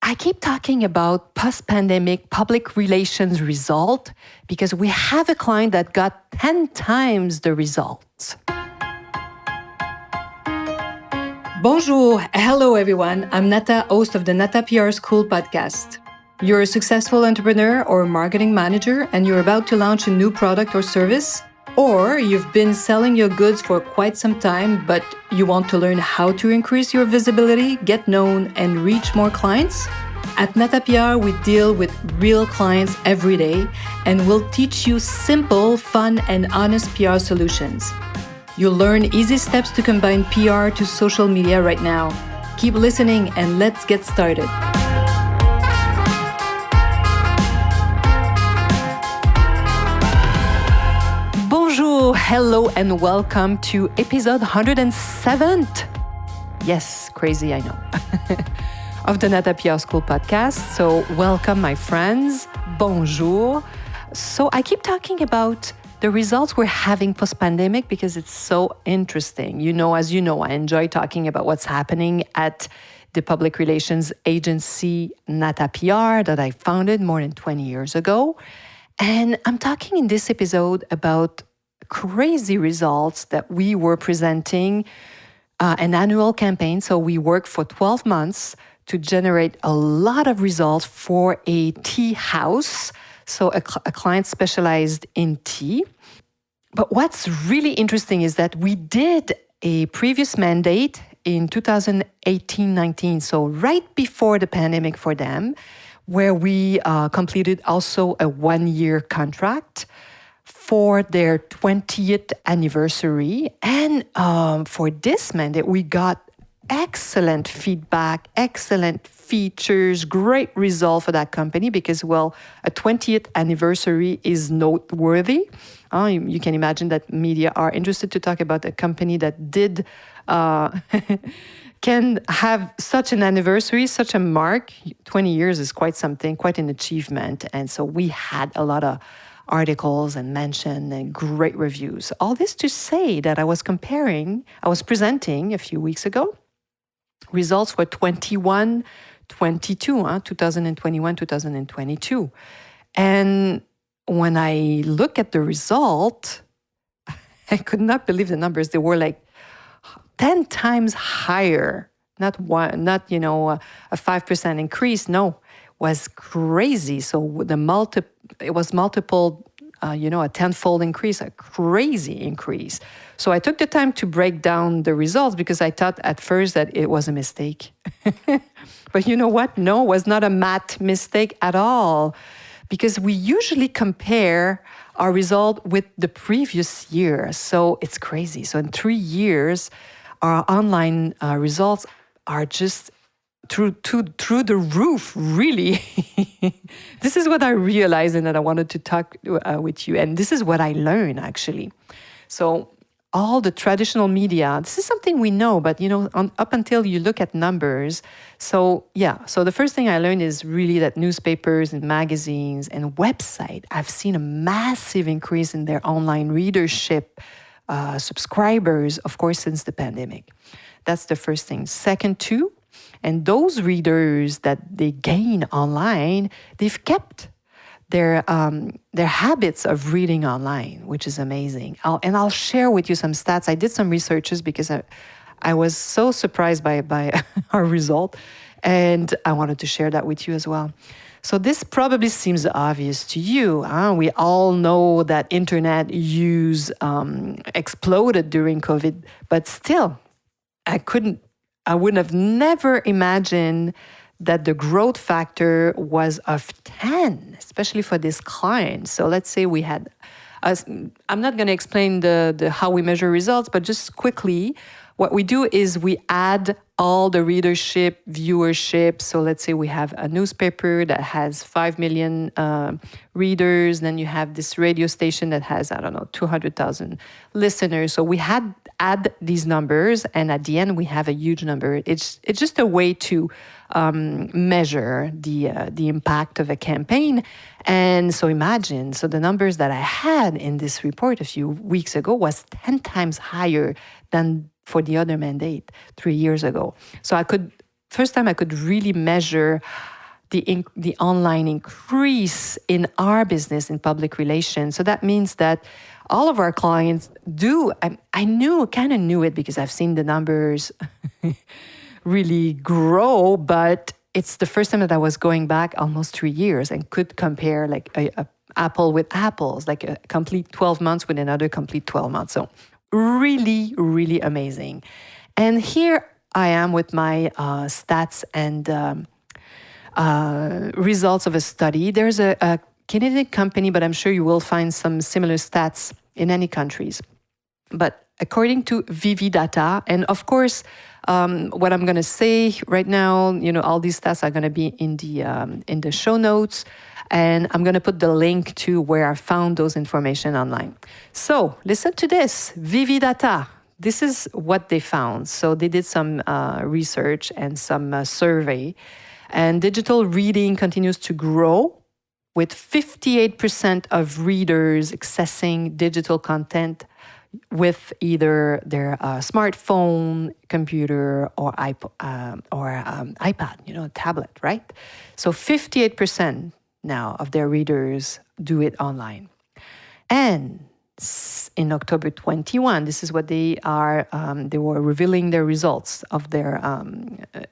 I keep talking about post-pandemic public relations result because we have a client that got 10 times the results. Bonjour, hello everyone. I'm Nata, host of the Nata PR School podcast. You're a successful entrepreneur or marketing manager and you're about to launch a new product or service? Or you've been selling your goods for quite some time, but you want to learn how to increase your visibility, get known, and reach more clients? At Nata PR, we deal with real clients every day, and we'll teach you simple, fun, and honest PR solutions. You'll learn easy steps to combine PR to social media right now. Keep listening, and let's get started. Bonjour, hello, and welcome to episode 107. Yes, crazy, I know. Of the Nata PR School podcast. So welcome, my friends. Bonjour. So I keep talking about the results we're having post-pandemic because it's so interesting. As you know, I enjoy talking about what's happening at the public relations agency Nata PR that I founded more than 20 years ago. And I'm talking in this episode about crazy results that we were presenting an annual campaign. So we worked for 12 months to generate a lot of results for a tea house. So a client specialized in tea. But what's really interesting is that we did a previous mandate in 2018-19, so right before the pandemic for them, where we completed also a 1-year contract for their 20th anniversary. And for this mandate, we got excellent feedback, excellent features, great result for that company because, a 20th anniversary is noteworthy. You can imagine that media are interested to talk about a company that did can have such an anniversary, such a mark. 20 years is quite something, quite an achievement. And so we had a lot of articles and mention and great reviews. All this to say that I was presenting a few weeks ago results for 2021, 2022. And when I look at the result, I could not believe the numbers. They were like 10 times higher. Not a 5% increase. No, was crazy. So it was multiple, a tenfold increase, a crazy increase. So I took the time to break down the results because I thought at first that it was a mistake. But you know what? No, it was not a math mistake at all because we usually compare our result with the previous year. So it's crazy. So in 3 years, our online results are just through the roof, really. This is what I realized and that I wanted to talk with you. And this is what I learned, actually. So all the traditional media, this is something we know, but, up until you look at numbers. So the first thing I learned is really that newspapers and magazines and website, I've seen a massive increase in their online readership, subscribers, of course, since the pandemic. That's the first thing. Second, too, and those readers that they gain online, they've kept their habits of reading online, which is amazing. I'll share with you some stats. I did some researches because I was so surprised by our result, and I wanted to share that with you as well. So this probably seems obvious to you. We all know that internet use exploded during COVID, but still, I would have never imagined that the growth factor was of 10, especially for this client. So let's say we had, I'm not going to explain the how we measure results, but just quickly, what we do is we add all the readership, viewership. So let's say we have a newspaper that has 5 million readers. Then you have this radio station that has, 200,000 listeners. So we add these numbers, and at the end we have a huge number. It's just a way to measure the impact of a campaign. And so imagine, the numbers that I had in this report a few weeks ago was 10 times higher than for the other mandate 3 years ago. So first time I could really measure the online increase in our business in public relations. So that means that all of our clients do. I kind of knew it because I've seen the numbers really grow, but it's the first time that I was going back almost 3 years and could compare like a apple with apples, like a complete 12 months with another complete 12 months. So really, really amazing. And here I am with my stats and results of a study. There's a Canadian company, but I'm sure you will find some similar stats in any countries. But according to Vivi Data, and of course, what I'm going to say right now, all these stats are going to be in the show notes, and I'm going to put the link to where I found those information online. So listen to this, Vivi Data. This is what they found. So they did some research and some survey, and digital reading continues to grow, with 58% of readers accessing digital content with either their smartphone, computer, or iPad, tablet, right? So 58% now of their readers do it online. And in October 21, this is what they were revealing their results of their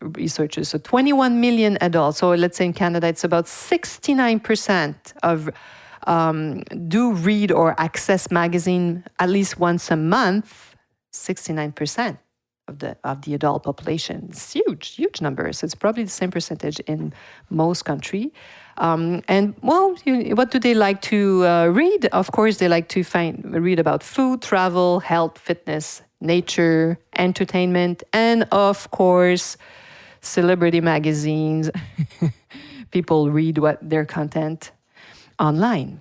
researchers. So 21 million adults, so let's say in Canada, it's about 69% of do read or access magazine at least once a month. 69% of the adult population. It's huge numbers. It's probably the same percentage in most countries. What do they like to read? Of course, they like to read about food, travel, health, fitness, nature, entertainment, and of course, celebrity magazines. People read their content online.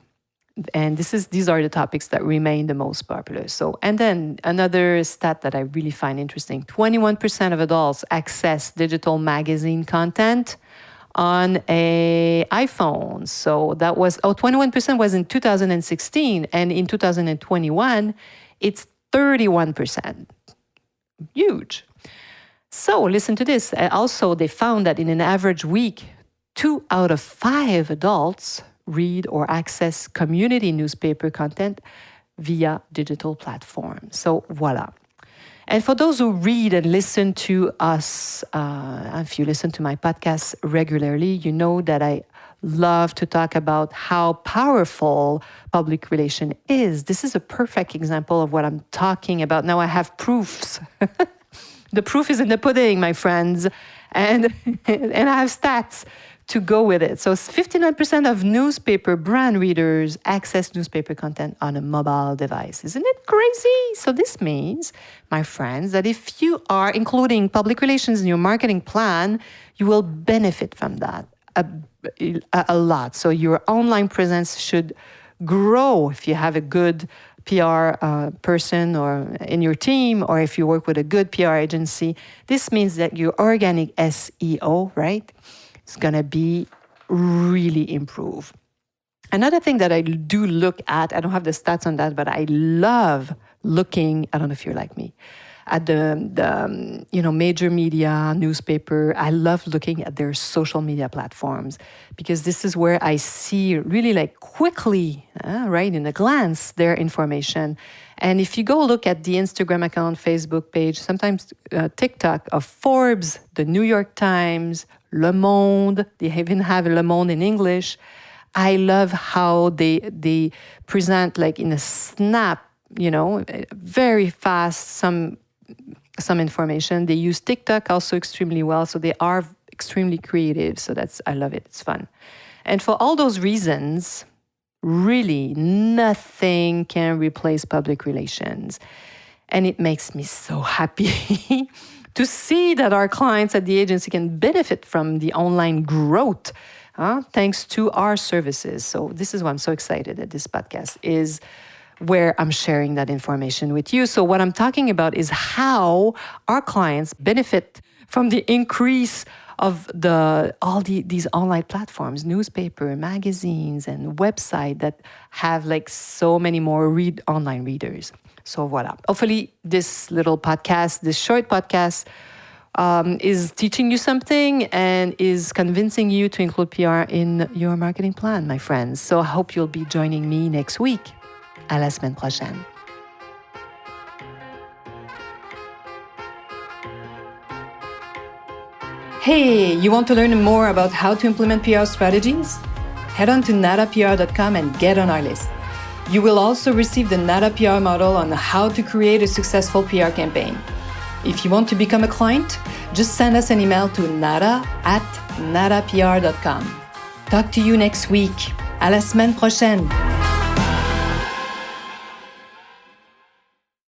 And these are the topics that remain the most popular. So, and then another stat that I really find interesting, 21% of adults access digital magazine content on a iPhone. So that was, 21% was in 2016. And in 2021, it's 31%. Huge. So listen to this. Also, they found that in an average week, 2 out of 5 adults read or access community newspaper content via digital platforms. So voila. And for those who read and listen to us, if you listen to my podcast regularly, you know that I love to talk about how powerful public relation is. This is a perfect example of what I'm talking about. Now I have proofs. The proof is in the pudding, my friends. And I have stats to go with it. So 59% of newspaper brand readers access newspaper content on a mobile device. Isn't it crazy? So this means, my friends, that if you are including public relations in your marketing plan, you will benefit from that a lot. So your online presence should grow if you have a good PR person or in your team, or if you work with a good PR agency. This means that your organic SEO, right, it's going to be really improved. Another thing that I do look at, I don't have the stats on that, but I love looking, I don't know if you're like me, at the major media, newspaper. I love looking at their social media platforms, because this is where I see really like quickly, right, in a glance, their information. And if you go look at the Instagram account, Facebook page, sometimes TikTok of Forbes, the New York Times, Le Monde, they even have Le Monde in English. I love how they present like in a snap, very fast, some information. They use TikTok also extremely well, so they are extremely creative. So I love it. It's fun. And for all those reasons, really nothing can replace public relations. And it makes me so happy to see that our clients at the agency can benefit from the online growth thanks to our services. So this is why I'm so excited that this podcast is where I'm sharing that information with you. So what I'm talking about is how our clients benefit from the increase of these online platforms, newspaper, magazines, and website that have like so many more online readers. So voila. Hopefully this little podcast, this short podcast, is teaching you something and is convincing you to include PR in your marketing plan, my friends. So I hope you'll be joining me next week. À la semaine prochaine. Hey, you want to learn more about how to implement PR strategies? Head on to natapr.com and get on our list. You will also receive the Nata PR model on how to create a successful PR campaign. If you want to become a client, just send us an email to nata@natapr.com. Talk to you next week. À la semaine prochaine.